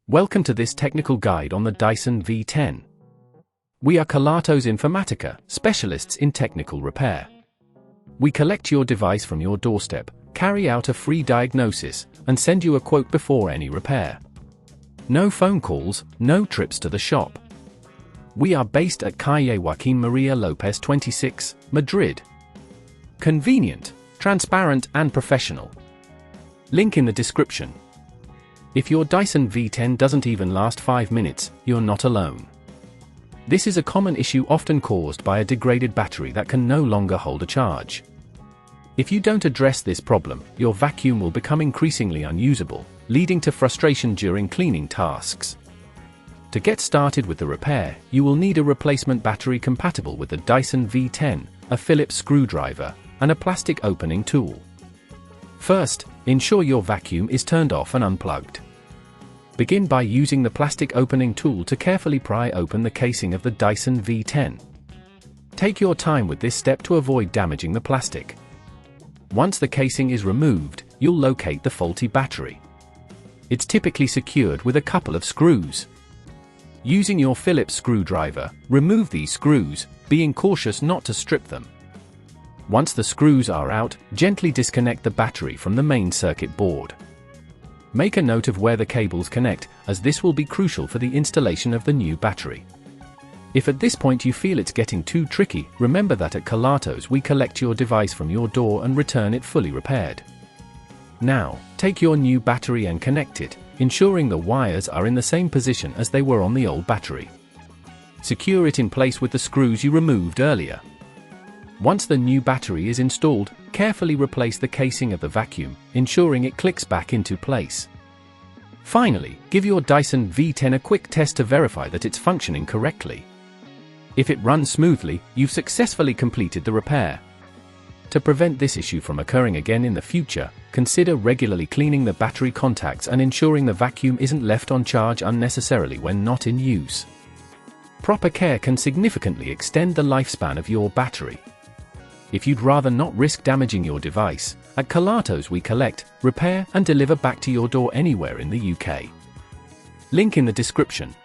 Welcome to this technical guide on the Dyson V10. We are Kelatos Informatica, specialists in technical repair. We collect your device from your doorstep, carry out a free diagnosis, and send you a quote before any repair. No phone calls, no trips to the shop. We are based at Calle Joaquín María López 26, Madrid. Convenient, transparent and professional. Link in the description. If your Dyson V10 doesn't even last 5 minutes, you're not alone. This is a common issue often caused by a degraded battery that can no longer hold a charge. If you don't address this problem, your vacuum will become increasingly unusable, leading to frustration during cleaning tasks. To get started with the repair, you will need a replacement battery compatible with the Dyson V10, a Phillips screwdriver, and a plastic opening tool. First, ensure your vacuum is turned off and unplugged. Begin by using the plastic opening tool to carefully pry open the casing of the Dyson V10. Take your time with this step to avoid damaging the plastic. Once the casing is removed, you'll locate the faulty battery. It's typically secured with a couple of screws. Using your Phillips screwdriver, remove these screws, being cautious not to strip them. Once the screws are out, gently disconnect the battery from the main circuit board. Make a note of where the cables connect, as this will be crucial for the installation of the new battery. If at this point you feel it's getting too tricky, remember that at Kelatos we collect your device from your door and return it fully repaired. Now, take your new battery and connect it, ensuring the wires are in the same position as they were on the old battery. Secure it in place with the screws you removed earlier. Once the new battery is installed, carefully replace the casing of the vacuum, ensuring it clicks back into place. Finally, give your Dyson V10 a quick test to verify that it's functioning correctly. If it runs smoothly, you've successfully completed the repair. To prevent this issue from occurring again in the future, consider regularly cleaning the battery contacts and ensuring the vacuum isn't left on charge unnecessarily when not in use. Proper care can significantly extend the lifespan of your battery. If you'd rather not risk damaging your device, at Kelatos we collect, repair and deliver back to your door anywhere in the UK. Link in the description.